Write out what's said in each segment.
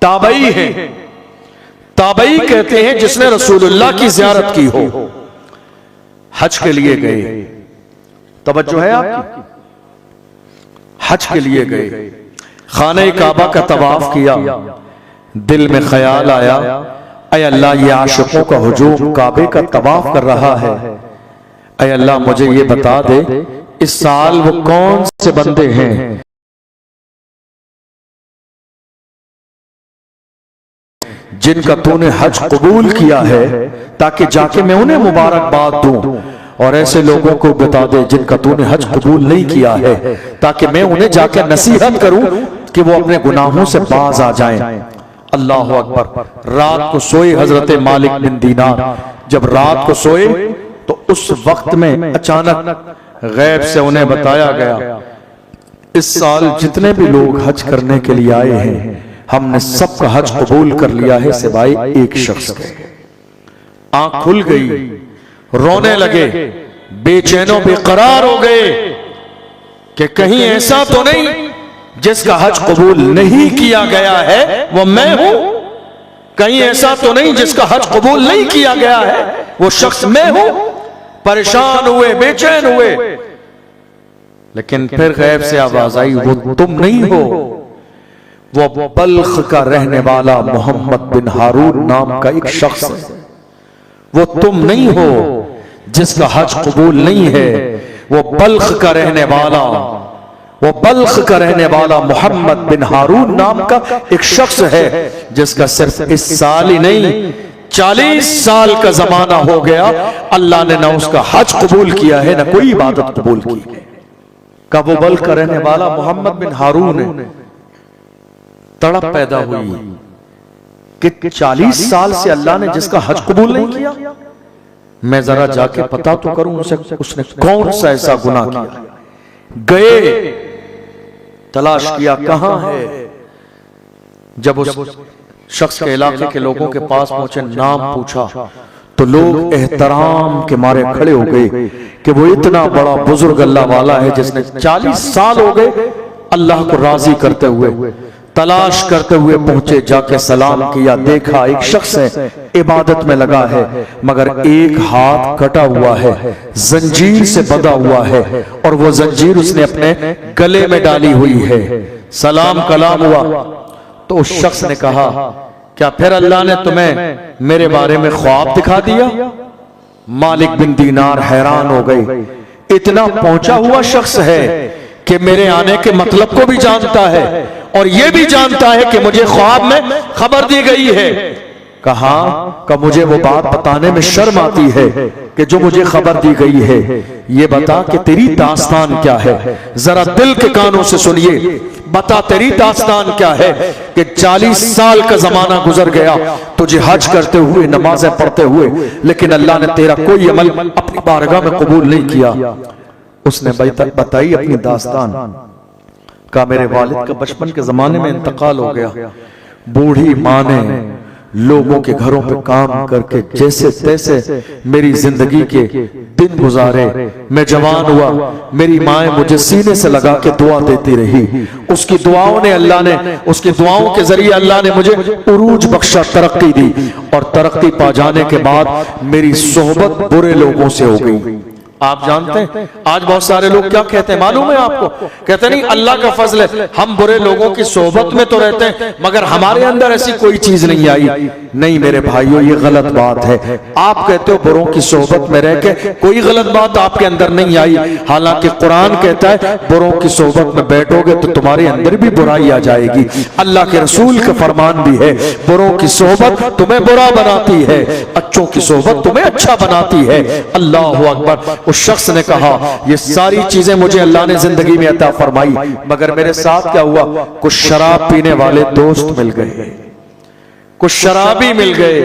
Tabei है। Tabei कहते हैं जिसने रसूलुल्लाह की ज़ियारत की हो, हज के लिए गए, तवज्जो है आपकी, हज के लिए गए, खाने काबा का तवाफ किया, दिल में ख्याल आया, ऐ अल्लाह ये आशिकों का हुजूम काबे का तवाफ कर रहा है, ऐ अल्लाह मुझे ये बता दे इस साल वो कौन से बंदे हैं जिनका तूने हज कबूल किया है, ताकि जाके मैं उन्हें मुबारकबाद दूं, और ऐसे लोगों को बता दे जिनका तूने हज कबूल नहीं किया है, ताकि मैं उन्हें जाके नसीहत करूं कि वो अपने गुनाहों से बाज आ जाएं। अल्लाह अकबर। रात को सोए हजरत मालिक बिन दीनार, जब रात को सोए तो उस वक्त में अचानक गैब से उन्हें बताया गया इस साल जितने भी लोग हज करने के लिए आए हैं हमने सबका हज कबूल कर लिया है सिवाय एक शख्स के। आंख खुल गई, रोने लगे, बेचैनो बेकरार हो गए कि कहीं ऐसा तो नहीं जिसका हज कबूल नहीं किया गया है वो मैं हूं, कहीं ऐसा तो नहीं जिसका हज कबूल नहीं किया गया है वो शख्स मैं हूं। परेशान हुए, बेचैन हुए, लेकिन फिर गैब से आवाज आई वो तुम नहीं हो, वो बल्ख का रहने वाला मोहम्मद बिन हारून नाम का एक शख्स है, वो तुम नहीं हो जिसका हज कबूल नहीं है, वो बल्ख का रहने वाला, वो बल्ख का रहने वाला मोहम्मद बिन हारून नाम का एक शख्स है जिसका सिर्फ इस साल ही नहीं 40 साल का जमाना हो गया, अल्लाह ने ना उसका हज कबूल किया है ना कोई इबादत कबूल की है। कब वो बल्ख का रहने वाला मोहम्मद बिन हारून है, तड़प पैदा हुई कि 40 साल से अल्लाह ने जिसका हज कबूल नहीं किया, मैं जरा जाके पता तो करूं उसने कौन सा ऐसा गुनाह किया। गए, तलाश किया कहां है, जब उस शख्स के इलाके के लोगों के पास पहुंचे, नाम पूछा तो लोग एहतराम के मारे खड़े हो गए कि वो इतना बड़ा बुजुर्ग अल्लाह वाला है जिसने 40 साल हो गए अल्लाह को राजी करते हुए, तलाश करते हुए पहुंचे, जाके सलाम किया, देखा एक शख्स है इबादत में लगा है मगर एक हाथ कटा हुआ है, जंजीर से बंधा हुआ है और वो जंजीर उसने अपने गले में डाली हुई है। सलाम कलाम हुआ तो उस शख्स ने कहा क्या फिर अल्लाह ने तुम्हें मेरे बारे में ख्वाब दिखा दिया? मालिक बिन दीनार हैरान हो गए, इतना पहुंचा हुआ शख्स है कि मेरे आने के मतलब को भी जानता है और यह भी जानता है कि मुझे ख्वाब में खबर दी गई है। कहा कि मुझे वो बात बताने में शर्म आती है कि जो मुझे खबर दी गई है, ये बता कि तेरी दास्तान क्या है, जरा दिल के कानों से सुनिए, बता तेरी दास्तान क्या है कि 40 साल का जमाना गुजर गया तुझे हज करते हुए, नमाजें पढ़ते हुए, लेकिन अल्लाह ने तेरा कोई अमल अपनी बारगाह में कबूल नहीं किया। उसने बताई अपनी दास्तान, का मेरे वालिद का बचपन के जमाने में इंतकाल हो गया, बूढ़ी माँ ने लोगों के घरों पे काम करके जैसे तैसे मेरी जिंदगी के दिन गुजारे, मैं जवान हुआ, मेरी माँ मुझे सीने से लगा के दुआ देती रही, उसकी दुआओं ने अल्लाह ने, उसकी दुआओं के जरिए अल्लाह ने मुझे उरूज बख्शा, तरक्की दी, और तरक्की पा जाने के बाद मेरी सोहबत बुरे लोगों से हो गई। आप जानते हैं आज बहुत सारे लोग क्या कहते हैं मालूम है आपको? कहते नहीं अल्लाह का फजल है, हम बुरे लोगों की सोहबत में तो रहते हैं मगर हमारे अंदर ऐसी कोई चीज नहीं आई। नहीं मेरे भाइयों, ये गलत बात है। आप कहते हो बुरों की सोहबत में रह के कोई गलत बात आपके अंदर नहीं आई, हालांकि कुरान कहता है बुरों की सोहबत में बैठोगे तो तुम्हारे अंदर भी बुराई आ जाएगी। अल्लाह के रसूल का फरमान भी है बुरों की सोहबत तुम्हें बुरा बनाती है, अच्छों की सोहबत तुम्हें अच्छा बनाती है। अल्लाह अकबर। उस शख्स ने कहा ये सारी चीजें मुझे अल्लाह ने जिंदगी में अता फरमाई, मगर मेरे साथ क्या हुआ? कुछ शराब पीने वाले दोस्त मिल गए, कुछ शराबी मिल गए,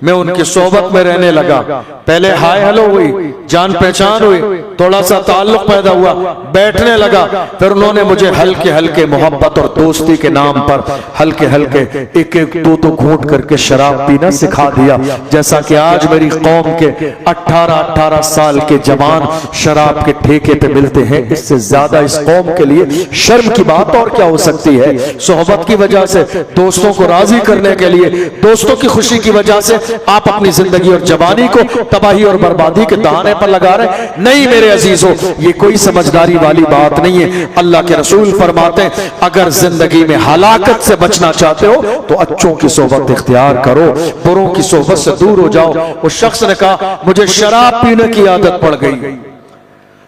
मैं उनकी सोहबत में रहने लगा। पहले हाय हेलो हुई, जान पहचान हुई, थोड़ा सा ताल्लुक पैदा हुआ, बैठने लगा। फिर उन्होंने मुझे हल्के हल्के मोहब्बत और दोस्ती के नाम पर हल्के हल्के एक एक दो घूंट करके शराब पीना सिखा दिया। जैसा कि आज मेरी कौम के 18-18 साल के जवान शराब के ठेके पे मिलते हैं, इससे ज्यादा इस कौम के लिए शर्म की बात और क्या हो सकती है। सोहबत की वजह से, दोस्तों को राजी करने के लिए, दोस्तों की खुशी की वजह से आप अपनी जिंदगी और जवानी को तबाही और बर्बादी के दहाने पर लगा रहे। नहीं मेरे अजीजों, ये कोई समझदारी वाली बात नहीं है। अल्लाह के रसूल फरमाते हैं, अगर जिंदगी में हलाकत से बचना चाहते हो तो अच्छों की सोहबत इख्तियार करो, बुरों की सोहबत से दूर हो जाओ। उस शख्स ने कहा मुझे शराब पीने की आदत पड़ गई,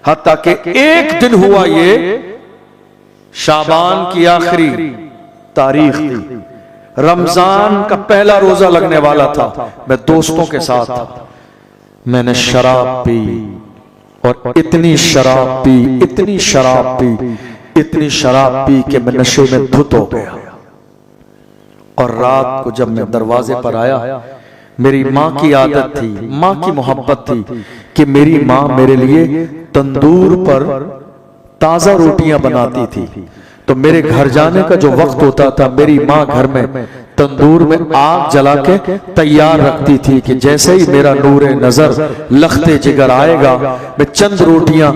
हत्ता कि एक दिन हुआ, ये शाबान की आखिरी तारीख थी, रमजान का पहला रोजा लगने वाला था, मैं दोस्तों के साथ था। मैंने शराब पी और इतनी शराब पी, इतनी शराब पी, इतनी शराब पी कि मैं नशे में धुत हो गया। और रात को जब मैं दरवाजे पर आया, मेरी माँ की आदत थी, माँ की मोहब्बत थी कि मेरी माँ मेरे लिए तंदूर पर ताजा रोटियां बनाती थी। तो मेरे घर जाने का जो वक्त होता था, मेरी माँ घर में तंदूर में आग जला के तैयार रखती थी कि जैसे ही मेरा नूरे नजर लखते जिगर आएगा, मैं चंद रोटियां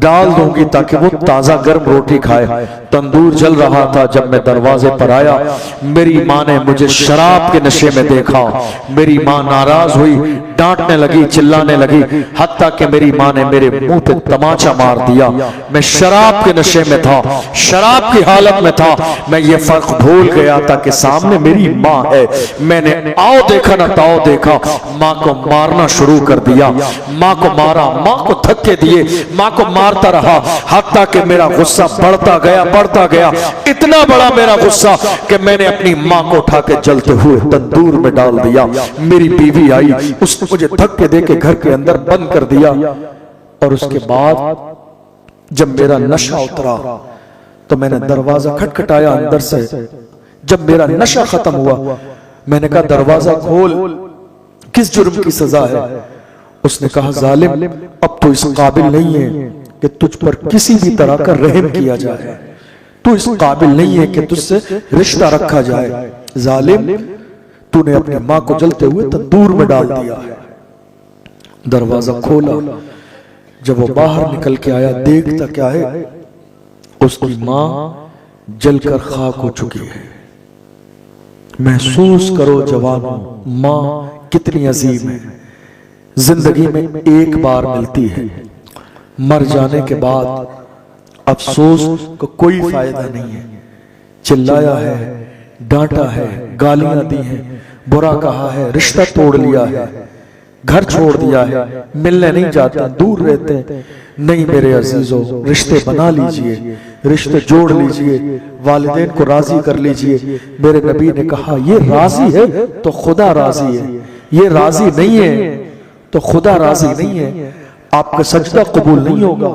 डाल दूंगी ताकि वो ताजा गर्म रोटी खाए। तंदूर जल रहा था। जब मैं दरवाजे पर आया, मेरी माँ ने मुझे शराब के नशे में देखा। मेरी माँ नाराज हुई, डांटने लगी, चिल्लाने लगी, हत्ता कि मेरी माँ ने मेरे मुंह पे तमाचा मार दिया। मैं शराब के नशे में था, शराब की हालत में था। मैं ये फर्क भूल गया था कि सामने मेरी माँ है। मैंने आओ देखा ना ताओ देखा, माँ को मारना शुरू कर दिया। माँ को मारा, माँ को धक्के दिए, माँ को मारता रहा, हत्ता कि मेरा गुस्सा बढ़ता गया, बढ़ता गया। इतना बड़ा मेरा गुस्सा कि मैंने अपनी माँ को उठा के जलते हुए तंदूर में डाल दिया। मेरी बीवी आई, उसने मुझे धक्के दे के घर के अंदर बंद कर दिया। और उसके बाद जब मेरा नशा उतरा तो मैंने दरवाजा खटखटाया अंदर से। जब मेरा नशा खत्म हुआ, मैंने कहा दरवाजा खोल, किस जुर्म की सजा है? उसने कहा जालिम, अब तो इस काबिल नहीं है कि तुझ पर किसी भी तरह का रहम किया जाए, तू इस काबिल नहीं है कि तुझसे रिश्ता रखा जाए। जालिम, तूने अपनी माँ को जलते हुए तंदूर में डाल दिया। दरवाजा खोला, जब वो बाहर निकल के आया, देखता क्या है, उसकी माँ जलकर खाक हो चुकी है। महसूस करो जवानों, माँ कितनी अजीम है। जिंदगी में एक बार मिलती है, मर जाने के बाद अफसोस को कोई फायदा नहीं है। चिल्लाया है, डांटा है, गालियां दी हैं, बुरा कहा है, रिश्ता तोड़ लिया है, घर छोड़ दिया है, मिलने नहीं जाते, दूर रहते हैं। नहीं मेरे अजीजों, रिश्ते बना लीजिए, रिश्ते जोड़ लीजिए, वालिदैन को राजी कर लीजिए। मेरे नबी ने कहा ये राजी है तो खुदा राजी है, ये राजी नहीं है तो खुदा राजी नहीं है। आपका सजदा कबूल नहीं होगा,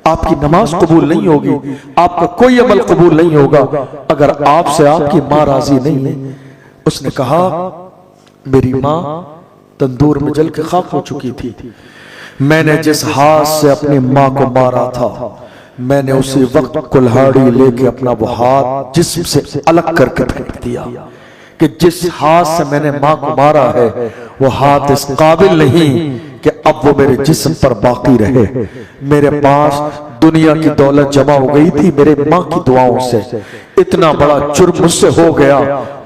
आपकी नमाज कबूल नहीं होगी, आपका कोई अमल कबूल नहीं होगा अगर आपसे आपकी माँ राजी नहीं है। उसने कहा मेरी माँ तंदूर में जल के खाक हो चुकी थी। मैंने जिस हाथ से अपनी माँ को मारा था, मैंने उसी वक्त कुल्हाड़ी लेके अपना वो हाथ जिस्म से अलग करके फेंक दिया कि जिस हाथ से मैंने माँ को मारा है वो हाथ इस काबिल नहीं कि अब वो मेरे जिस्म पर बाकी रहे। मेरे पास दुनिया की दौलत जमा हो गई थी मेरे माँ की दुआओं से। इतना बड़ा जुर्म मुझसे हो गया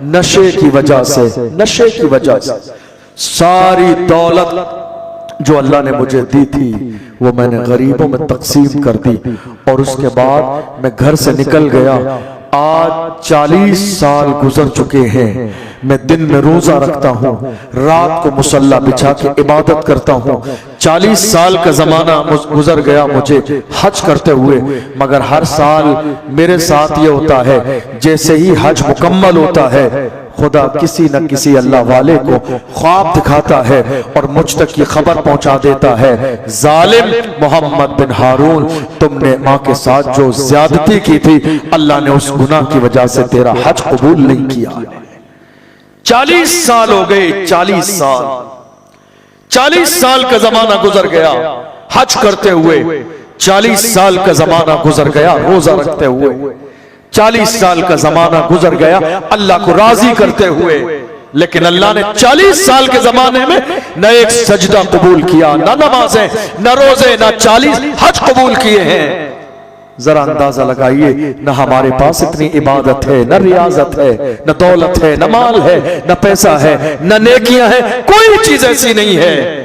नशे की वजह से, नशे की वजह से। सारी दौलत जो अल्लाह ने मुझे दी थी वो मैंने गरीबों में तकसीम कर दी और उसके बाद मैं घर से निकल गया। आज 40 साल गुजर चुके हैं। मैं दिन में रोजा रखता हूँ, रात को मुसल्ला बिछा के इबादत करता हूँ। 40 साल का जमाना गुजर गया मुझे हज करते हुए, मगर हर साल मेरे साथ ये होता है जैसे ही हज मुकम्मल होता है खुदा किसी न किसी अल्लाह वाले को ख्वाब दिखाता है और मुझ तक ये खबर पहुंचा देता है, जालिम मोहम्मद बिन हारून, तुमने माँ के साथ जो ज्यादती की थी अल्लाह ने उस गुनाह की वजह से तेरा हज कबूल नहीं किया। 40 साल हो गए, 40 साल का जमाना गुजर गया हज करते हुए, 40 साल का जमाना गुजर गया रोजा रखते हुए, 40 साल का जमाना गुजर गया अल्लाह को राजी करते हुए, लेकिन अल्लाह ने 40 साल के जमाने में न एक सजदा कबूल किया, न नमाजें, न रोजे, न 40 हज कबूल किए हैं। जरा अंदाजा लगाइए, न हमारे पास इतनी इबादत है, न रियाजत है, न दौलत है, न माल है, न पैसा है, न नेकियां हैं, कोई चीज ऐसी नहीं है